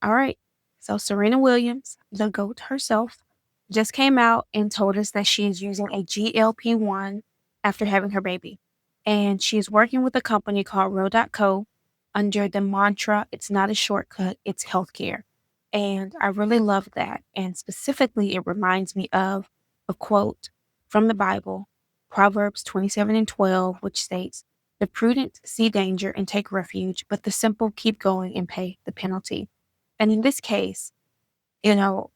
All right. So Serena Williams, the GOAT herself, just came out and told us that she is using a GLP-1 after having her baby. And she is working with a company called Ro.co under the mantra, it's not a shortcut, it's healthcare. And I really love that. And specifically, it reminds me of a quote from the Bible, Proverbs 27:12, which states, the prudent see danger and take refuge, but the simple keep going and pay the penalty. And in this case,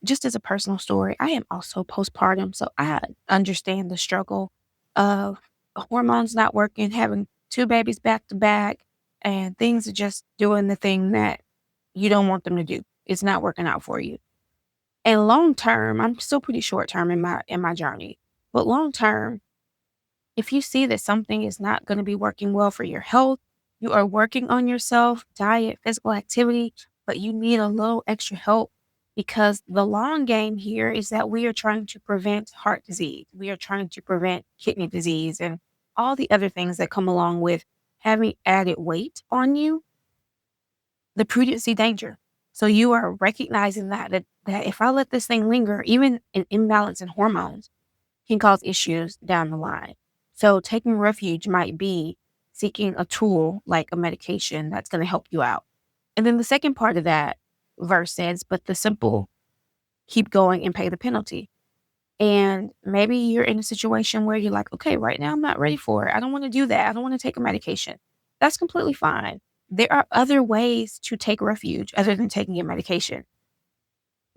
just as a personal story, I am also postpartum. So I understand the struggle of hormones not working, having two babies back to back, and things are just doing the thing that you don't want them to do. It's not working out for you. And long term, I'm still pretty short term in my journey. But long term, if you see that something is not going to be working well for your health, you are working on yourself, diet, physical activity, but you need a little extra help because the long game here is that we are trying to prevent heart disease. We are trying to prevent kidney disease and all the other things that come along with having added weight on you, the prudency danger. So you are recognizing that if I let this thing linger, even an imbalance in hormones can cause issues down the line. So taking refuge might be seeking a tool like a medication that's going to help you out. And then the second part of that verse says, but the simple keep going and pay the penalty. And maybe you're in a situation where you're like, okay, right now I'm not ready for it. I don't want to do that. I don't want to take a medication. That's completely fine. There are other ways to take refuge other than taking a medication.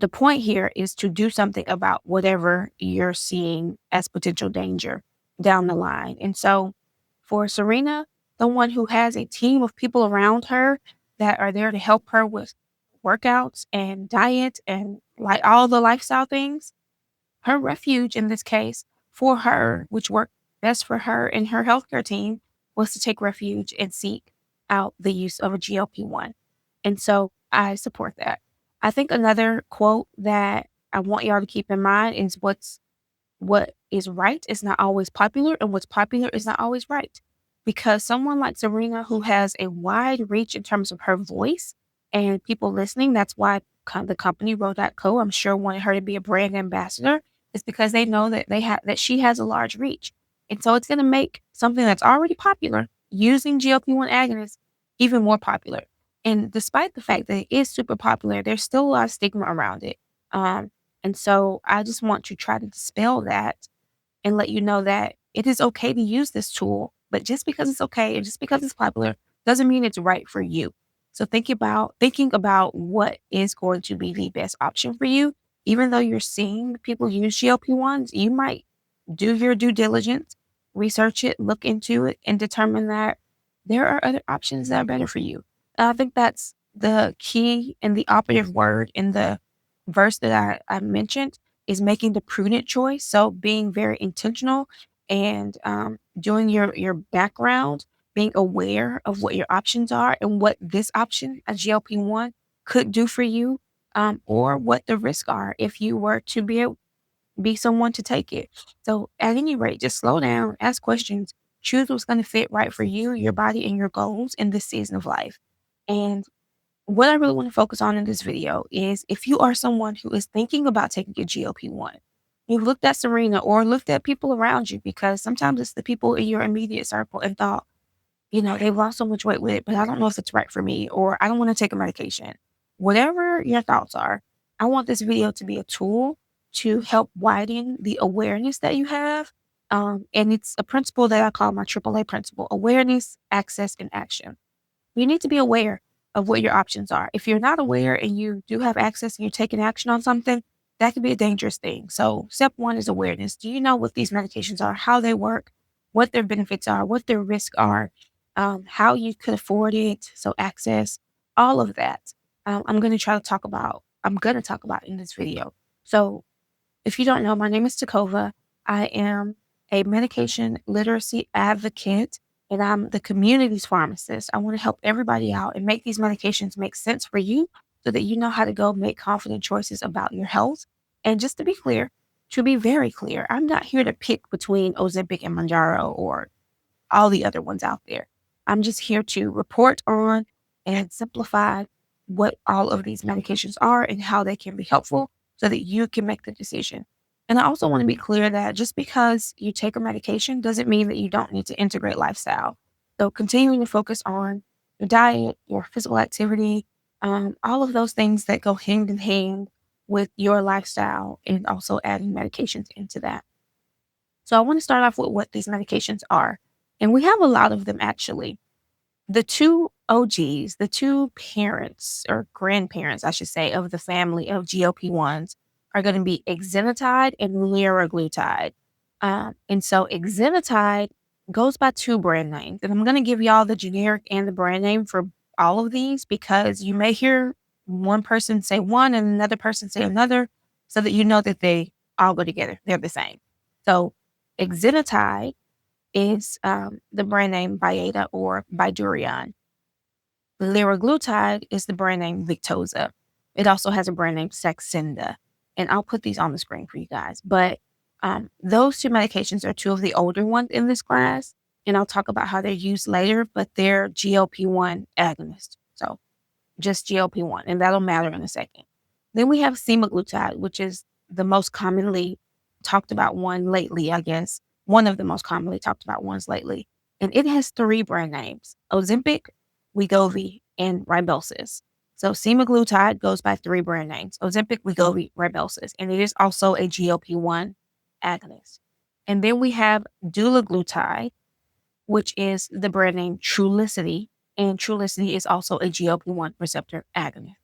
The point here is to do something about whatever you're seeing as potential danger down the line. And so for Serena, the one who has a team of people around her that are there to help her with workouts and diet and like all the lifestyle things, her refuge in this case for her, which worked best for her and her healthcare team, was to take refuge and seek out the use of a GLP-1. And so I support that. I think another quote that I want y'all to keep in mind is what is right is not always popular, and what's popular is not always right. Because someone like Serena, who has a wide reach in terms of her voice and people listening, that's why the company Ro.co, I'm sure, wanted her to be a brand ambassador, is because they know that she has a large reach. And so it's going to make something that's already popular, using GLP-1 agonists, even more popular. And despite the fact that it is super popular, there's still a lot of stigma around it. And so I just want to try to dispel that and let you know that it is okay to use this tool, but just because it's okay and just because it's popular doesn't mean it's right for you. So thinking about what is going to be the best option for you. Even though you're seeing people use GLP-1s, you might do your due diligence, research it, look into it, and determine that there are other options that are better for you. I think that's the key and the operative word in the verse that I mentioned is making the prudent choice. So being very intentional and doing your background, being aware of what your options are and what this option, a GLP-1, could do for you, or what the risks are if you were to be someone to take it. So at any rate, just slow down, ask questions, choose what's going to fit right for you, your body, and your goals in this season of life. And what I really want to focus on in this video is if you are someone who is thinking about taking a GLP-1, you've looked at Serena or looked at people around you, because sometimes it's the people in your immediate circle, and thought, they've lost so much weight with it, but I don't know if it's right for me, or I don't want to take a medication. Whatever your thoughts are, I want this video to be a tool to help widen the awareness that you have. And it's a principle that I call my AAA principle: awareness, access, and action. You need to be aware of what your options are. If you're not aware and you do have access and you're taking action on something, that could be a dangerous thing. So step one is awareness. Do you know what these medications are, how they work, what their benefits are, what their risks are, how you could afford it? So access, all of that. I'm going to talk about in this video. So if you don't know, my name is Takova. I am a medication literacy advocate, and I'm the community's pharmacist. I want to help everybody out and make these medications make sense for you so that you know how to go make confident choices about your health. And just to be clear, to be very clear, I'm not here to pick between Ozempic and Mounjaro or all the other ones out there. I'm just here to report on and simplify what all of these medications are and how they can be helpful so that you can make the decision. And I also want to be clear that just because you take a medication doesn't mean that you don't need to integrate lifestyle. So continuing to focus on your diet, your physical activity, all of those things that go hand in hand with your lifestyle, and also adding medications into that. So I want to start off with what these medications are. And we have a lot of them actually. The two OGs, the two parents or grandparents, I should say, of the family of GLP-1s are going to be Exenatide and Liraglutide. And so Exenatide goes by two brand names. And I'm going to give y'all the generic and the brand name for all of these because you may hear one person say one and another person say another so that you know that they all go together. They're the same. So Exenatide is the brand name Byetta or Bydureon. Liraglutide is the brand name Victoza. It also has a brand name Saxenda. And I'll put these on the screen for you guys. But those two medications are two of the older ones in this class. And I'll talk about how they're used later, but they're GLP-1 agonists. So just GLP-1, and that'll matter in a second. Then we have Semaglutide, which is the most commonly talked about one lately, I guess. One of the most commonly talked about ones lately. And it has three brand names: Ozempic, Wegovy, and Rybelsus. So Semaglutide goes by three brand names: Ozempic, Wegovy, Rybelsus. And it is also a GLP-1 agonist. And then we have Dulaglutide, which is the brand name Trulicity. And Trulicity is also a GLP-1 receptor agonist.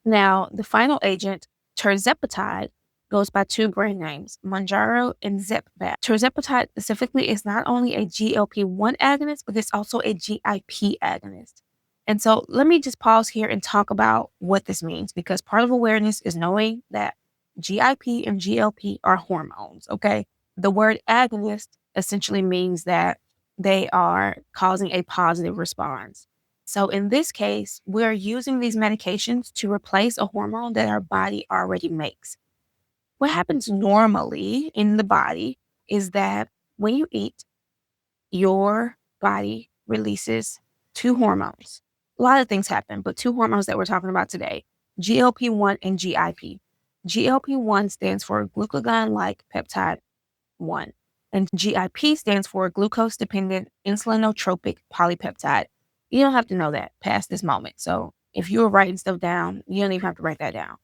Now, the final agent, Tirzepatide, goes by two brand names, Mounjaro and Zepbound. Tirzepatide specifically is not only a GLP-1 agonist, but it's also a GIP agonist. And so let me just pause here and talk about what this means, because part of awareness is knowing that GIP and GLP are hormones, okay? The word agonist essentially means that they are causing a positive response. So in this case, we're using these medications to replace a hormone that our body already makes. What happens normally in the body is that when you eat, your body releases two hormones. A lot of things happen, but two hormones that we're talking about today, GLP-1 and GIP. GLP-1 stands for glucagon-like peptide 1, and GIP stands for glucose-dependent insulinotropic polypeptide. You don't have to know that past this moment. So if you're writing stuff down, you don't even have to write that down.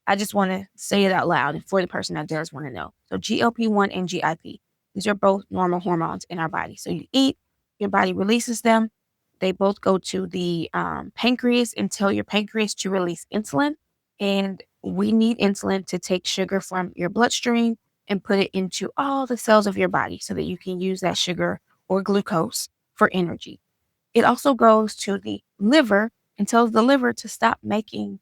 I just want to say it out loud for the person that does want to know. So GLP-1 and GIP, these are both normal hormones in our body. So you eat, your body releases them. They both go to the pancreas and tell your pancreas to release insulin. And we need insulin to take sugar from your bloodstream and put it into all the cells of your body so that you can use that sugar or glucose for energy. It also goes to the liver and tells the liver to stop making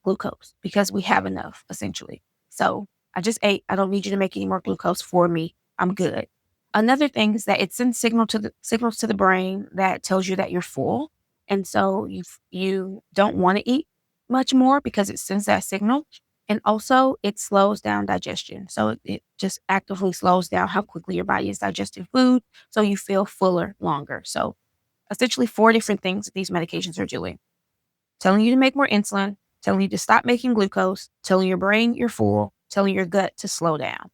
glucose because we have enough, essentially. So I just ate. I don't need you to make any more glucose for me. I'm good. Another thing is that it sends signals to the brain that tells you that you're full. And so you don't want to eat much more because it sends that signal. And also it slows down digestion. So it just actively slows down how quickly your body is digesting food. So you feel fuller longer. So essentially 4 different things that these medications are doing: telling you to make more insulin, telling you to stop making glucose, telling your brain you're full, telling your gut to slow down.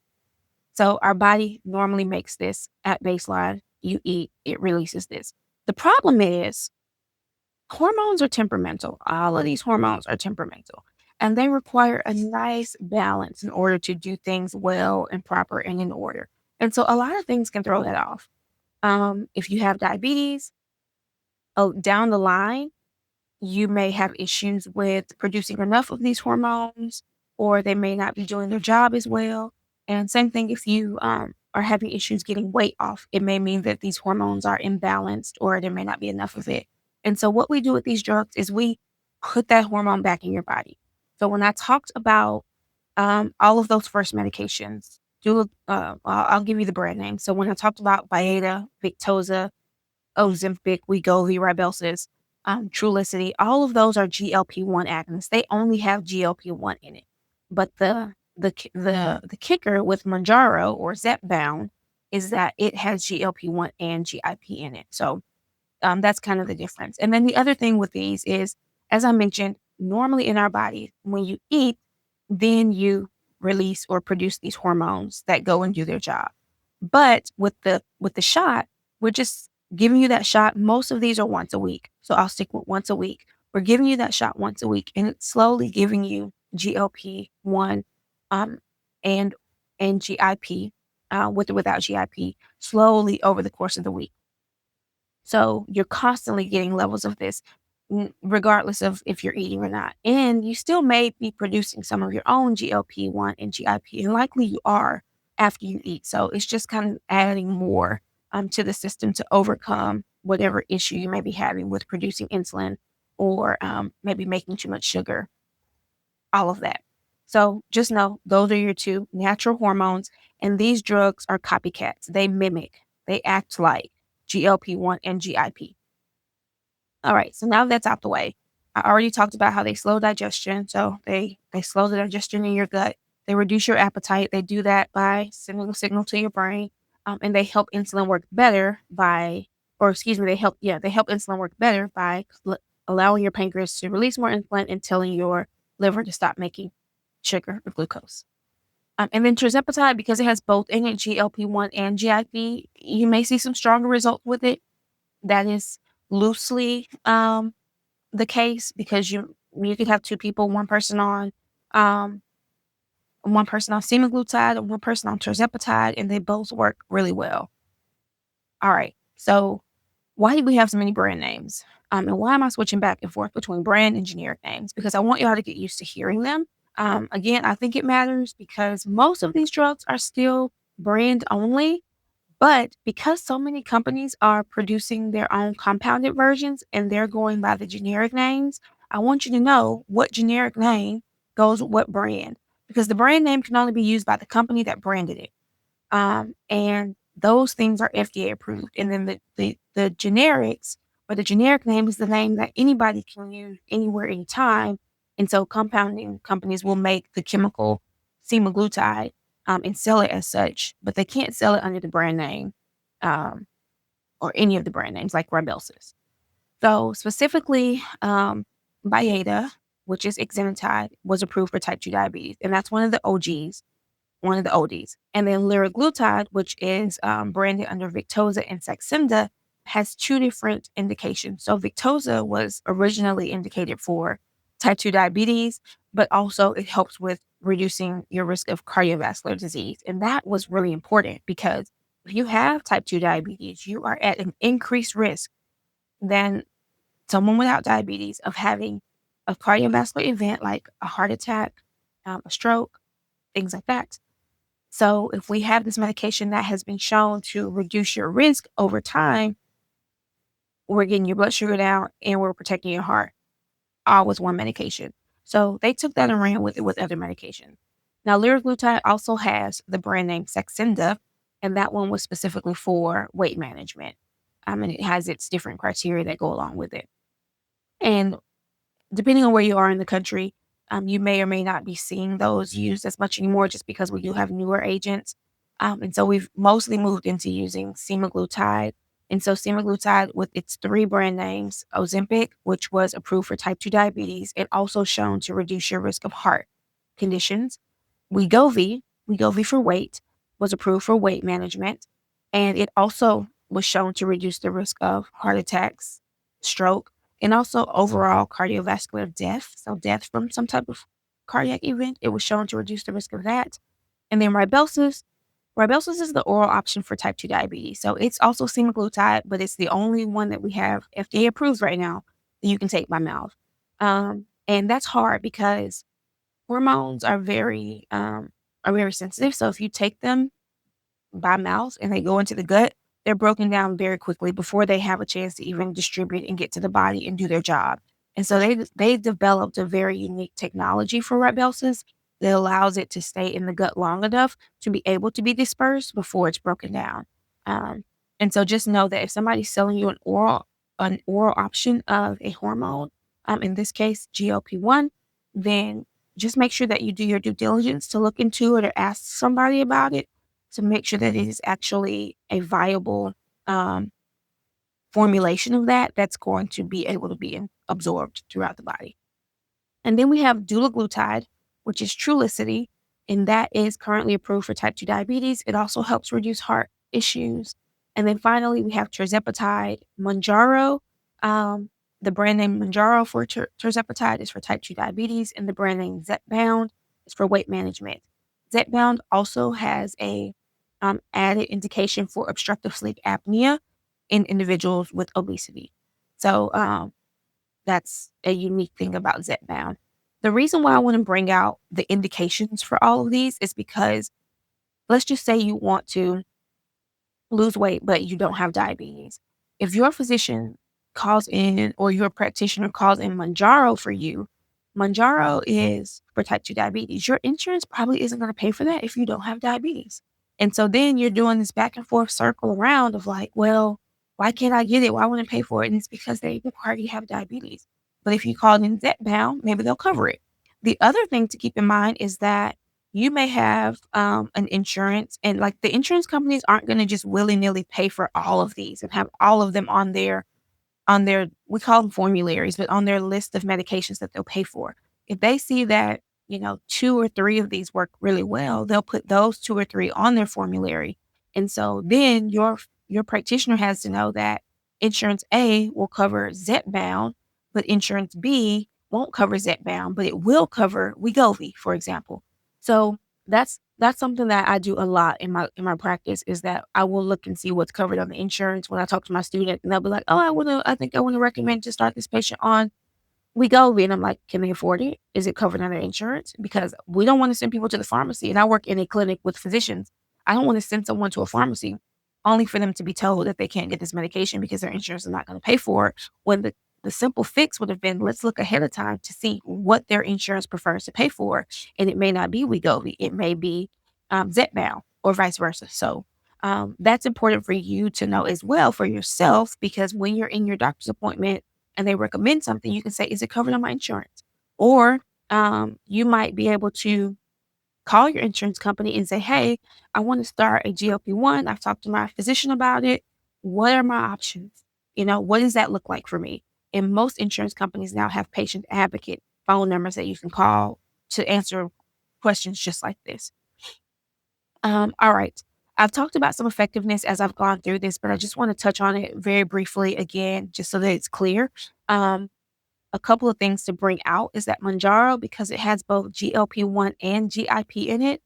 So our body normally makes this at baseline. You eat, it releases this. The problem is hormones are temperamental. All of these hormones are temperamental. And they require a nice balance in order to do things well and proper and in order. And so a lot of things can throw that off. If you have diabetes, down the line, you may have issues with producing enough of these hormones, or they may not be doing their job as well. And same thing if you are having issues getting weight off, it may mean that these hormones are imbalanced or there may not be enough of it. And so what we do with these drugs is we put that hormone back in your body. So when I talked about all of those first medications, I'll give you the brand name. So when I talked about Byetta, Victoza, Ozempic, Wegovy, Rybelsus, Trulicity, all of those are GLP-1 agonists. They only have GLP-1 in it. But the kicker with Mounjaro or Zepbound is that it has GLP-1 and GIP in it. So that's kind of the difference. And then the other thing with these is, as I mentioned, normally in our body, when you eat, then you release or produce these hormones that go and do their job. But with the shot, we're just giving you that shot. Most of these are once a week. So I'll stick with once a week. We're giving you that shot once a week, and it's slowly giving you GLP-1 um, and GIP, with or without GIP, slowly over the course of the week. So you're constantly getting levels of this, regardless of if you're eating or not. And you still may be producing some of your own GLP-1 and GIP, and likely you are after you eat. So it's just kind of adding more to the system to overcome whatever issue you may be having with producing insulin, or maybe making too much sugar, all of that. So just know those are your two natural hormones, and these drugs are copycats. They mimic, they act like GLP-1 and GIP. All right, so now that's out the way. I already talked about how they slow digestion. So they slow the digestion in your gut. They reduce your appetite. They do that by sending a signal to your brain. And they help insulin work better by, or excuse me, they help insulin work better by allowing your pancreas to release more insulin and telling your liver to stop making sugar or glucose. And then Tirzepatide, because it has both in it, GLP-1 and GIP, you may see some stronger results with it. That is loosely the case, because you could have two people, um, one person on Semaglutide and one person on Tirzepatide, and they both work really well. All right, so why do we have so many brand names? And why am I switching back and forth between brand and generic names? Because I want y'all to get used to hearing them. Again, I think it matters because most of these drugs are still brand only, but because so many companies are producing their own compounded versions and they're going by the generic names, I want you to know what generic name goes with what brand, because the brand name can only be used by the company that branded it. And those things are FDA approved. And then the generics, or the generic name, is the name that anybody can use anywhere, anytime. And so compounding companies will make the chemical semaglutide, and sell it as such, but they can't sell it under the brand name, or any of the brand names like Rybelsus. So specifically, Byetta, which is Exenatide, was approved for type 2 diabetes. And that's one of the OGs, one of the oldies. And then Liraglutide, which is branded under Victoza and Saxenda, has two different indications. So Victoza was originally indicated for type 2 diabetes, but also it helps with reducing your risk of cardiovascular disease. And that was really important, because if you have type 2 diabetes, you are at an increased risk than someone without diabetes of having a cardiovascular event like a heart attack, a stroke, things like that. So if we have this medication that has been shown to reduce your risk over time, we're getting your blood sugar down and we're protecting your heart, all with one medication. So they took that and ran with it with other medications. Now, liraglutide also has the brand name Saxenda, and that one was specifically for weight management. And it has its different criteria that go along with it. And depending on where you are in the country, you may or may not be seeing those used as much anymore, just because we do have newer agents. And so we've mostly moved into using semaglutide. And so semaglutide, with its three brand names, Ozempic, which was approved for type 2 diabetes and also shown to reduce your risk of heart conditions. Wegovy for weight, was approved for weight management. And it also was shown to reduce the risk of heart attacks, stroke, and also overall cardiovascular death. So death from some type of cardiac event, it was shown to reduce the risk of that. And then Rybelsus is the oral option for type 2 diabetes. So it's also semaglutide, but it's the only one that we have FDA approved right now that you can take by mouth. And that's hard because hormones are very sensitive. So if you take them by mouth and they go into the gut, they're broken down very quickly before they have a chance to even distribute and get to the body and do their job. And so they developed a very unique technology for Rybelsus that allows it to stay in the gut long enough to be able to be dispersed before it's broken down. Um, and so just know that if somebody's selling you an oral option of a hormone, in this case GLP-1, then just make sure that you do your due diligence to look into it or ask somebody about it, to make sure that it is actually a viable formulation of that's going to be able to be absorbed throughout the body. And then we have Dulaglutide, which is Trulicity, and that is currently approved for type 2 diabetes. It also helps reduce heart issues. And then finally, we have Tirzepatide, Mounjaro. The brand name Mounjaro for Tirzepatide is for type 2 diabetes, and the brand name Zepbound is for weight management. Zepbound also has a added indication for obstructive sleep apnea in individuals with obesity. So that's a unique thing about Zepbound. The reason why I want to bring out the indications for all of these is because let's just say you want to lose weight, but you don't have diabetes. If your physician calls in or your practitioner calls in Mounjaro for you, Mounjaro is for type 2 diabetes. Your insurance probably isn't going to pay for that if you don't have diabetes. And so then you're doing this back and forth circle around of like, well, why can't I get it? Why wouldn't I pay for it? And it's because they require you have diabetes. But if you call in Zepbound, maybe they'll cover it. The other thing to keep in mind is that you may have an insurance, and like the insurance companies aren't going to just willy-nilly pay for all of these and have all of them on their we call them formularies, but on their list of medications that they'll pay for. If they see that, 2 or 3 of these work really well, they'll put those 2 or 3 on their formulary. And so then your practitioner has to know that insurance A will cover Zepbound, but insurance B won't cover Zepbound, but it will cover Wegovy, for example. So that's something that I do a lot in my practice, is that I will look and see what's covered on the insurance when I talk to my student, and they'll be like, "Oh, I think I want to recommend to start this patient on Wegovy." And I'm like, "Can they afford it? Is it covered under insurance?" Because we don't want to send people to the pharmacy. And I work in a clinic with physicians. I don't want to send someone to a pharmacy only for them to be told that they can't get this medication because their insurance is not going to pay for it. When the simple fix would have been, let's look ahead of time to see what their insurance prefers to pay for. And it may not be Wegovy. It may be Zepbound or vice versa. So that's important for you to know as well for yourself, because when you're in your doctor's appointment and they recommend something, you can say, is it covered on my insurance? Or you might be able to call your insurance company and say, hey, I want to start a GLP-1. I've talked to my physician about it. What are my options? What does that look like for me? And most insurance companies now have patient advocate phone numbers that you can call to answer questions just like this. All right. I've talked about some effectiveness as I've gone through this, but I just want to touch on it very briefly again, just so that it's clear. A couple of things to bring out is that Mounjaro, because it has both GLP-1 and GIP in it,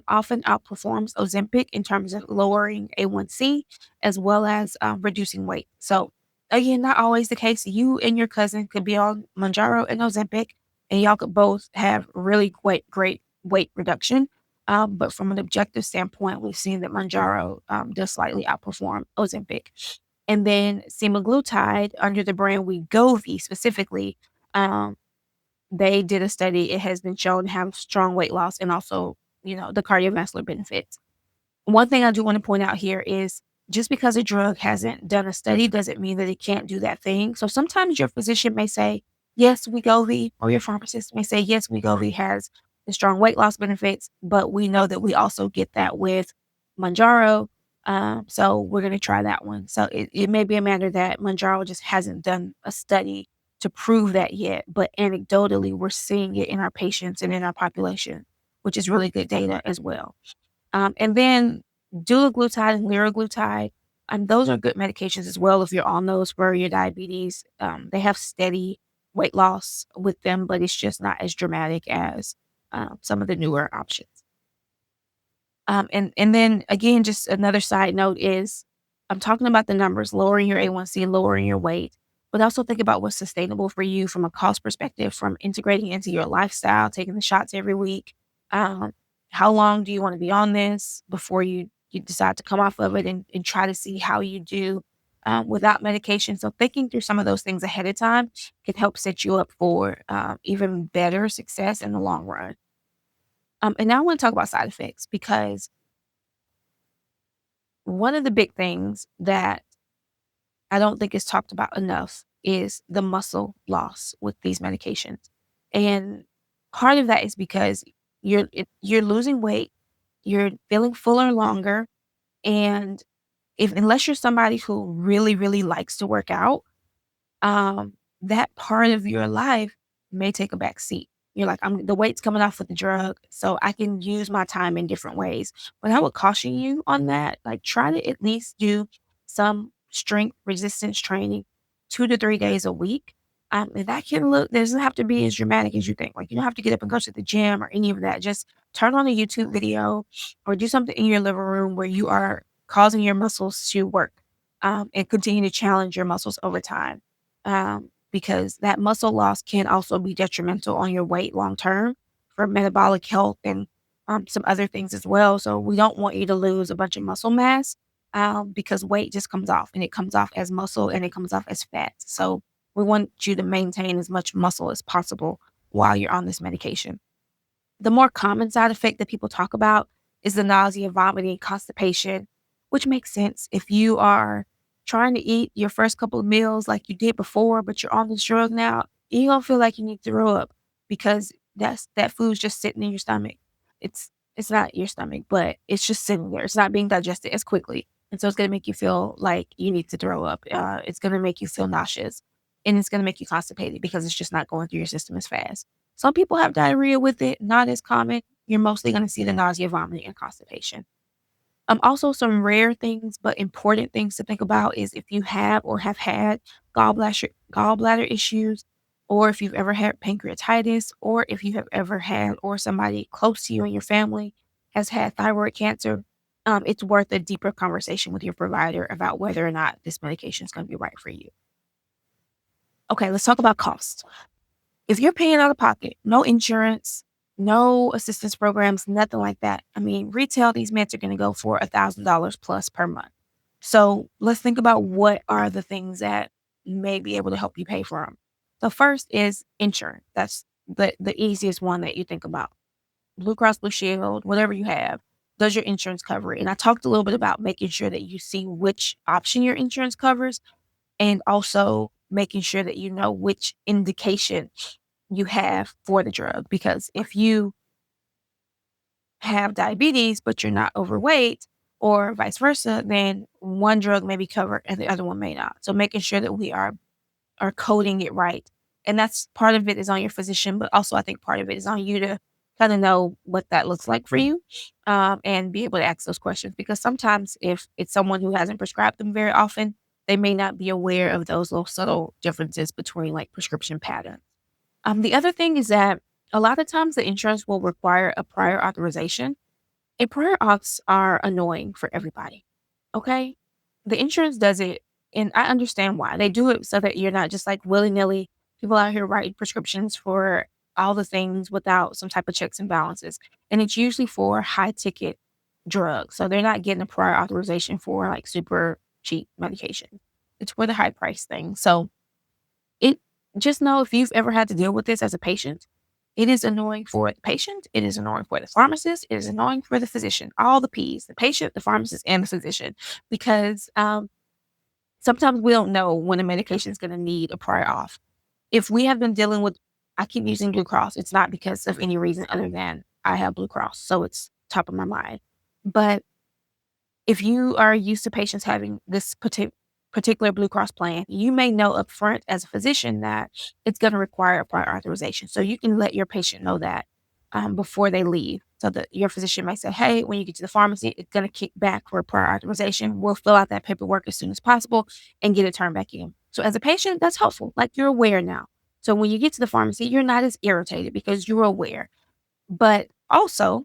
often outperforms Ozempic in terms of lowering A1C as well as reducing weight. So again, not always the case. You and your cousin could be on Mounjaro and Ozempic, and y'all could both have really great weight reduction. But from an objective standpoint, we've seen that Mounjaro does slightly outperform Ozempic. And then Semaglutide, under the brand Wegovy specifically, they did a study. It has been shown to have strong weight loss and also, the cardiovascular benefits. One thing I do want to point out here is just because a drug hasn't done a study doesn't mean that it can't do that thing. So sometimes your physician may say, yes, Wegovy, or your pharmacist may say, yes, Wegovy has the strong weight loss benefits, but we know that we also get that with Mounjaro. So we're going to try that one. So it may be a matter that Mounjaro just hasn't done a study to prove that yet, but anecdotally, we're seeing it in our patients and in our population, which is really good data as well. And then Dulaglutide and Liraglutide, those are good medications as well if you're on those for your diabetes. They have steady weight loss with them, but it's just not as dramatic as some of the newer options. And then again, just another side note is I'm talking about the numbers, lowering your A1C, lowering your weight, but also think about what's sustainable for you from a cost perspective, from integrating into your lifestyle, taking the shots every week. How long do you want to be on this before you decide to come off of it and try to see how you do without medication? So thinking through some of those things ahead of time can help set you up for even better success in the long run. And now I want to talk about side effects, because one of the big things that I don't think is talked about enough is the muscle loss with these medications. And part of that is because you're losing weight, you're feeling fuller longer, and unless you're somebody who really, really likes to work out, that part of your life, may take a back seat. You're like, the weight's coming off with the drug, so I can use my time in different ways. But I would caution you on that. Like, try to at least do some strength resistance training 2 to 3 days a week. And that can look, doesn't have to be as dramatic as you think. Like, you don't have to get up and go to the gym or any of that. Just turn on a YouTube video or do something in your living room where you are causing your muscles to work, and continue to challenge your muscles over time. Because that muscle loss can also be detrimental on your weight long term for metabolic health and some other things as well. So we don't want you to lose a bunch of muscle mass, because weight just comes off, and it comes off as muscle and it comes off as fat. So we want you to maintain as much muscle as possible while you're on this medication. The more common side effect that people talk about is the nausea, vomiting, constipation, which makes sense. If you are trying to eat your first couple of meals like you did before, but you're on this drug now, you're gonna feel like you need to throw up because that food's just sitting in your stomach. It's not your stomach, but it's just sitting there. It's not being digested as quickly. And so it's gonna make you feel like you need to throw up. It's gonna make you feel nauseous, and it's gonna make you constipated because it's just not going through your system as fast. Some people have diarrhea with it, not as common. You're mostly going to see the nausea, vomiting, and constipation. Also, some rare things, but important things to think about is if you have or have had gallbladder issues, or if you've ever had pancreatitis, or if you have ever had, or somebody close to you in your family has had thyroid cancer. It's worth a deeper conversation with your provider about whether or not this medication is going to be right for you. Okay, let's talk about costs. If you're paying out of pocket, no insurance, no assistance programs, nothing like that. I mean, retail, these meds are going to go for $1,000 plus per month. So let's think about what are the things that may be able to help you pay for them. The first is insurance. That's the easiest one that you think about. Blue Cross Blue Shield, whatever you have, does your insurance cover it? And I talked a little bit about making sure that you see which option your insurance covers, and also making sure that you know which indication you have for the drug. Because if you have diabetes, but you're not overweight, or vice versa, then one drug may be covered and the other one may not. So making sure that we are coding it right. And that's part of it is on your physician, but also I think part of it is on you to kind of know what that looks like for you, and be able to ask those questions. Because sometimes if it's someone who hasn't prescribed them very often, they may not be aware of those little subtle differences between like prescription patterns. The other thing is that a lot of times the insurance will require a prior authorization, and prior auths are annoying for everybody. Okay. The insurance does it, and I understand why. They do it so that you're not just like willy nilly people out here writing prescriptions for all the things without some type of checks and balances. And it's usually for high ticket drugs. So they're not getting a prior authorization for like super cheap medication. It's for the high price thing. So it just know if you've ever had to deal with this as a patient, it is annoying for the patient, it is annoying for the pharmacist, it is annoying for the physician, all the P's, the patient, the pharmacist, and the physician, because sometimes we don't know when a medication is going to need a prior auth. If we have been dealing with, I keep using Blue Cross, it's not because of any reason other than I have Blue Cross, so it's top of my mind. But if you are used to patients having this particular Blue Cross plan, you may know upfront as a physician that it's going to require a prior authorization. So you can let your patient know that before they leave. So that your physician may say, hey, when you get to the pharmacy, it's going to kick back for a prior authorization. We'll fill out that paperwork as soon as possible and get it turned back in. So as a patient, that's helpful. Like, you're aware now. So when you get to the pharmacy, you're not as irritated because you're aware. But also,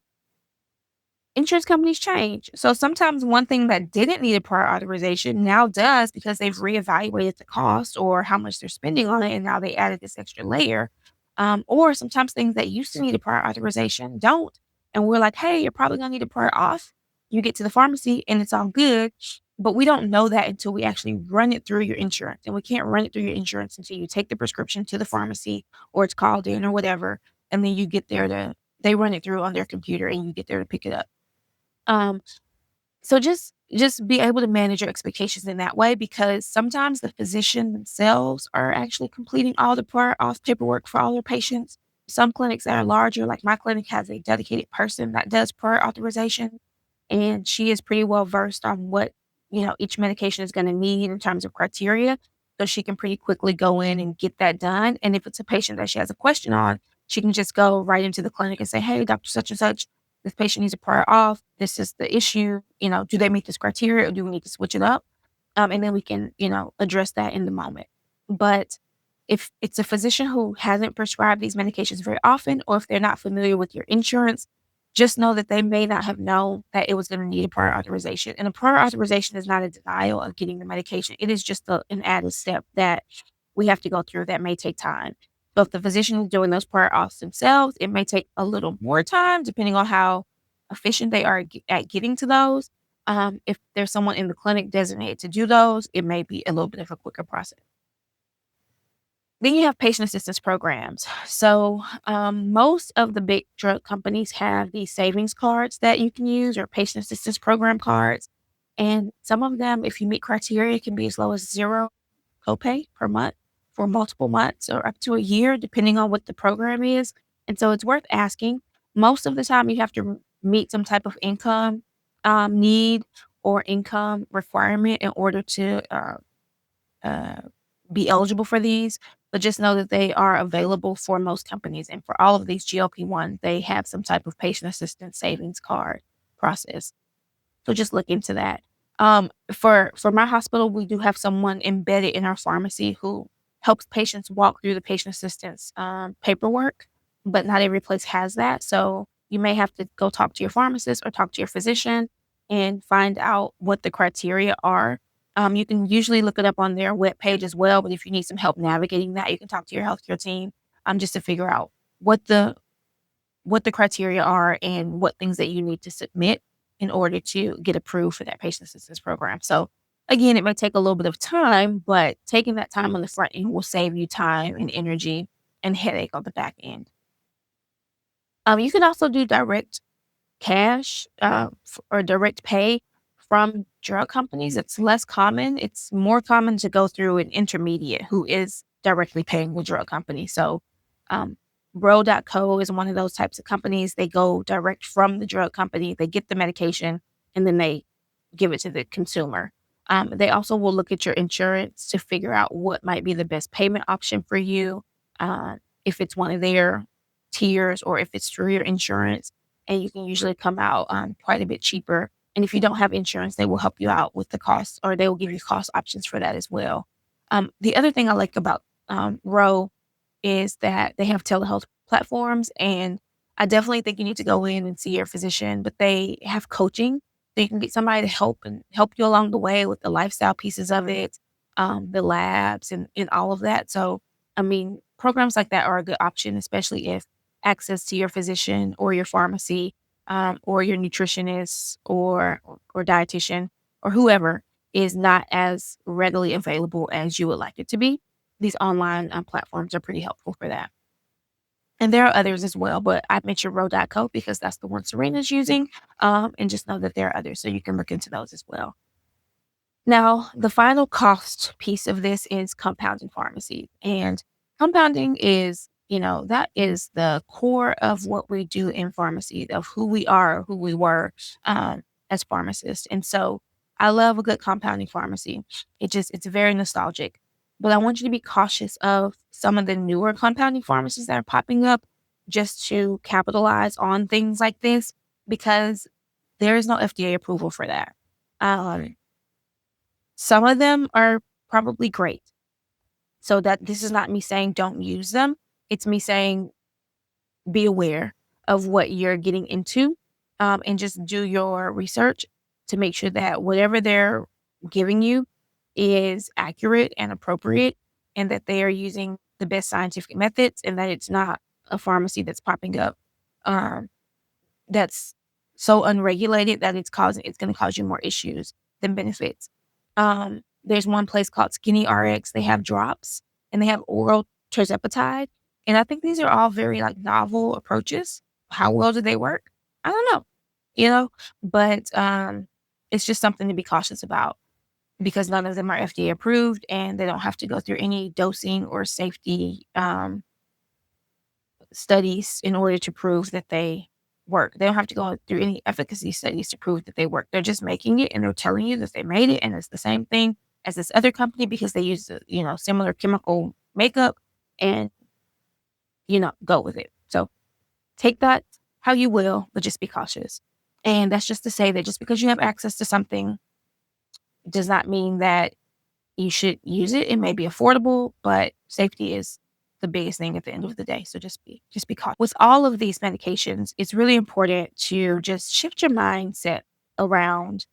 insurance companies change. So sometimes one thing that didn't need a prior authorization now does, because they've reevaluated the cost or how much they're spending on it, and now they added this extra layer. Or sometimes things that used to need a prior authorization don't. And we're like, hey, you're probably going to need a prior auth. You get to the pharmacy and it's all good. But we don't know that until we actually run it through your insurance. And we can't run it through your insurance until you take the prescription to the pharmacy or it's called in or whatever. And then you get there they run it through on their computer and you get there to pick it up. So just be able to manage your expectations in that way, because sometimes the physician themselves are actually completing all the prior auth paperwork for all their patients. Some clinics that are larger, like my clinic, has a dedicated person that does prior authorization, and she is pretty well versed on what each medication is going to need in terms of criteria. So she can pretty quickly go in and get that done. And if it's a patient that she has a question on, she can just go right into the clinic and say, hey, Dr. Such and such, this patient needs a prior auth. This is the issue. Do they meet this criteria or do we need to switch it up? And then we can, address that in the moment. But if it's a physician who hasn't prescribed these medications very often, or if they're not familiar with your insurance, just know that they may not have known that it was going to need a prior authorization. And a prior authorization is not a denial of getting the medication. It is just an added step that we have to go through that may take time. So if the physician is doing those prior auths themselves, it may take a little more time, depending on how efficient they are at getting to those. If there's someone in the clinic designated to do those, it may be a little bit of a quicker process. Then you have patient assistance programs. So most of the big drug companies have these savings cards that you can use, or patient assistance program cards. And some of them, if you meet criteria, can be as low as zero copay per month for multiple months or up to a year, depending on what the program is. And so it's worth asking. Most of the time, you have to meet some type of income need or income requirement in order to uh, be eligible for these, but just know that they are available for most companies. And for all of these GLP-1, they have some type of patient assistance savings card process. So just look into that. For my hospital, we do have someone embedded in our pharmacy who helps patients walk through the patient assistance paperwork, but not every place has that. So you may have to go talk to your pharmacist or talk to your physician and find out what the criteria are. You can usually look it up on their webpage as well, but if you need some help navigating that, you can talk to your healthcare team just to figure out what the criteria are and what things that you need to submit in order to get approved for that patient assistance program. So again, it may take a little bit of time, but taking that time on the front end will save you time and energy and headache on the back end. You can also do direct cash or direct pay from drug companies. It's less common. It's more common to go through an intermediate who is directly paying the drug company. So um, Bro.co is one of those types of companies. They go direct from the drug company. They get the medication and then they give it to the consumer. They also will look at your insurance to figure out what might be the best payment option for you, if it's one of their tiers or if it's through your insurance. And you can usually come out quite a bit cheaper. And if you don't have insurance, they will help you out with the cost, or they will give you cost options for that as well. The other thing I like about Ro is that they have telehealth platforms, and I definitely think you need to go in and see your physician, but they have coaching. So you can get somebody to help you along the way with the lifestyle pieces of it, the labs and all of that. So, I mean, programs like that are a good option, especially if access to your physician or your pharmacy, or your nutritionist or dietitian or whoever is not as readily available as you would like it to be. These online platforms are pretty helpful for that. And there are others as well, but I mentioned Ro.co because that's the one Serena's using. And just know that there are others, so you can look into those as well. Now, the final cost piece of this is compounding pharmacy. And compounding is, that is the core of what we do in pharmacy, of who we are, who we were as pharmacists. And so I love a good compounding pharmacy. It's very nostalgic. But I want you to be cautious of some of the newer compounding pharmacies that are popping up just to capitalize on things like this, because there is no FDA approval for that. Some of them are probably great. So that this is not me saying don't use them. It's me saying be aware of what you're getting into, and just do your research to make sure that whatever they're giving you is accurate and appropriate, and that they are using the best scientific methods, and that it's not a pharmacy that's popping up that's so unregulated that it's going to cause you more issues than benefits. There's one place called Skinny RX. They have drops and they have oral Tirzepatide. And I think these are all very novel approaches. How well do they work? I don't know, but it's just something to be cautious about, because none of them are FDA approved and they don't have to go through any dosing or safety studies in order to prove that they work. They don't have to go through any efficacy studies to prove that they work. They're just making it and they're telling you that they made it, and it's the same thing as this other company because they use, similar chemical makeup, and, go with it. So take that how you will, but just be cautious. And that's just to say that just because you have access to something does not mean that you should use it. It may be affordable, but safety is the biggest thing at the end of the day. So just be cautious. With all of these medications, it's really important to just shift your mindset around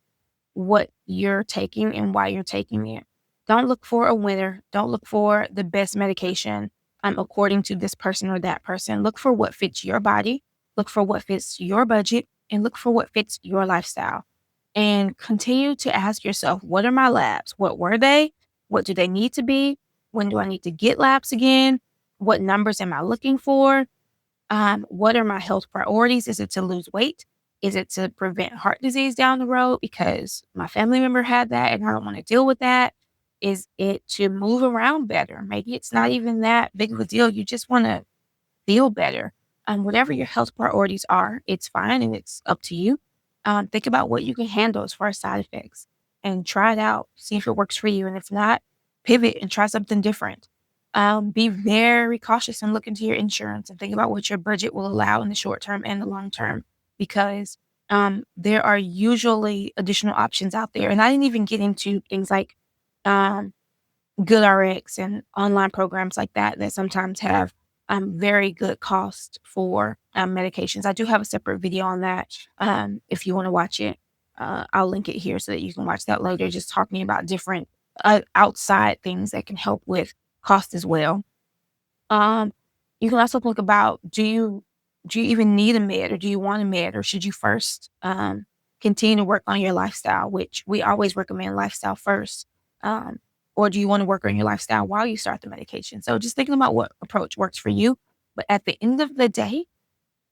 what you're taking and why you're taking it. Don't look for a winner. Don't look for the best medication according to this person or that person. Look for what fits your body. Look for what fits your budget, and look for what fits your lifestyle. And continue to ask yourself, what are my labs? What were they? What do they need to be? When do I need to get labs again? What numbers am I looking for? What are my health priorities? Is it to lose weight? Is it to prevent heart disease down the road because my family member had that and I don't want to deal with that? Is it to move around better? Maybe it's not even that big of a deal. You just want to feel better. Whatever your health priorities are, it's fine and it's up to you. Think about what you can handle as far as side effects and try it out. See if it works for you. And if not, pivot and try something different. Be very cautious and look into your insurance and think about what your budget will allow in the short term and the long term, because there are usually additional options out there. And I didn't even get into things like GoodRx and online programs like that sometimes have very good cost for medications. I do have a separate video on that. If you want to watch it, I'll link it here so that you can watch that later, just talking about different outside things that can help with cost as well. You can also think about, do you even need a med, or do you want a med, or should you first continue to work on your lifestyle, which we always recommend lifestyle first. Or do you want to work on your lifestyle while you start the medication? So just thinking about what approach works for you. But at the end of the day,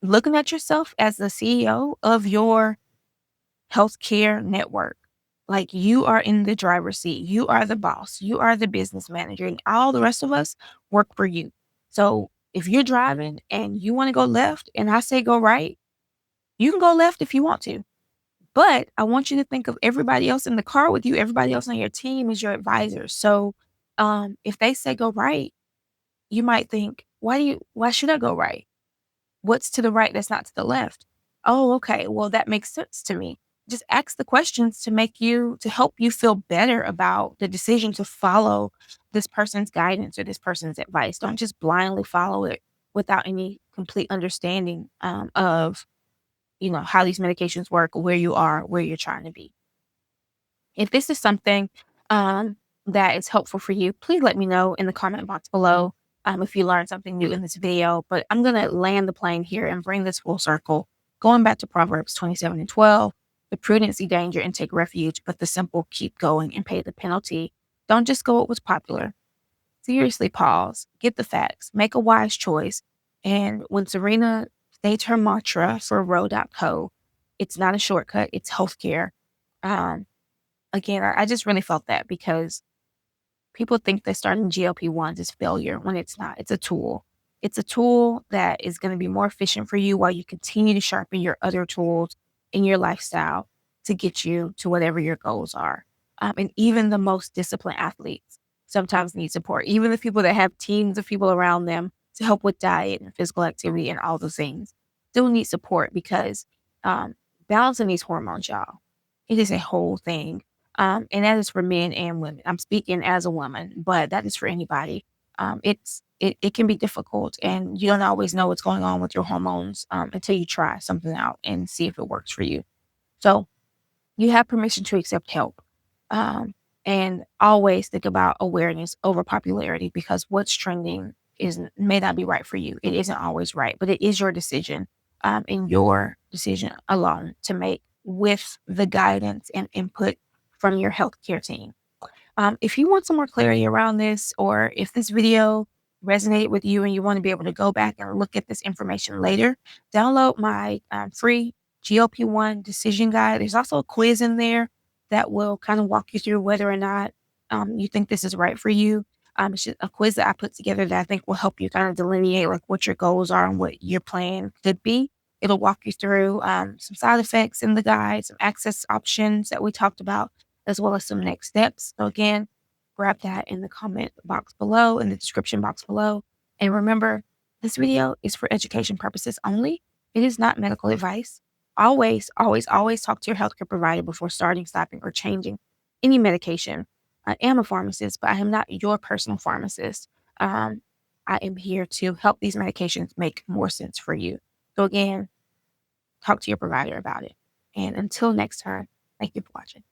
looking at yourself as the CEO of your healthcare network, like you are in the driver's seat, you are the boss, you are the business manager, and all the rest of us work for you. So if you're driving and you want to go left and I say go right, you can go left if you want to. But I want you to think of everybody else in the car with you, everybody else on your team is your advisor. So if they say go right, you might think, why should I go right? What's to the right that's not to the left? Oh, okay. Well, that makes sense to me. Just ask the questions to help you feel better about the decision to follow this person's guidance or this person's advice. Don't just blindly follow it without any complete understanding of how these medications work, where you are, where you're trying to be. If this is something that is helpful for you, please let me know in the comment box below if you learned something new in this video. But I'm going to land the plane here and bring this full circle, going back to Proverbs 27:12. The prudent see danger and take refuge, but the simple keep going and pay the penalty. Don't just go with what's popular. Seriously, pause, get the facts, make a wise choice. And when Serena states her mantra for Ro.co, it's not a shortcut, it's healthcare. Again, I just really felt that because people think that starting GLP-1s is failure when it's not. It's a tool. It's a tool that is going to be more efficient for you while you continue to sharpen your other tools in your lifestyle to get you to whatever your goals are. And even the most disciplined athletes sometimes need support. Even the people that have teams of people around them to help with diet and physical activity and all those things still need support, because balancing these hormones, y'all, it is a whole thing. And that is for men and women. I'm speaking as a woman, but that is for anybody. It can be difficult, and you don't always know what's going on with your hormones until you try something out and see if it works for you. So you have permission to accept help. And always think about awareness over popularity, because what's trending may not be right for you. It isn't always right, but it is your decision and your decision alone to make with the guidance and input from your healthcare team. If you want some more clarity around this, or if this video resonated with you and you want to be able to go back and look at this information later, download my free GLP-1 decision guide. There's also a quiz in there that will kind of walk you through whether or not you think this is right for you. It's just a quiz that I put together that I think will help you kind of delineate like what your goals are and what your plan could be. It'll walk you through some side effects in the guide, some access options that we talked about, as well as some next steps. So again, grab that in the comment box below, in the description box below. And remember, this video is for education purposes only. It is not medical advice. Always, always, always talk to your healthcare provider before starting, stopping, or changing any medication. I am a pharmacist, but I am not your personal pharmacist. I am here to help these medications make more sense for you. So again, talk to your provider about it. And until next time, thank you for watching.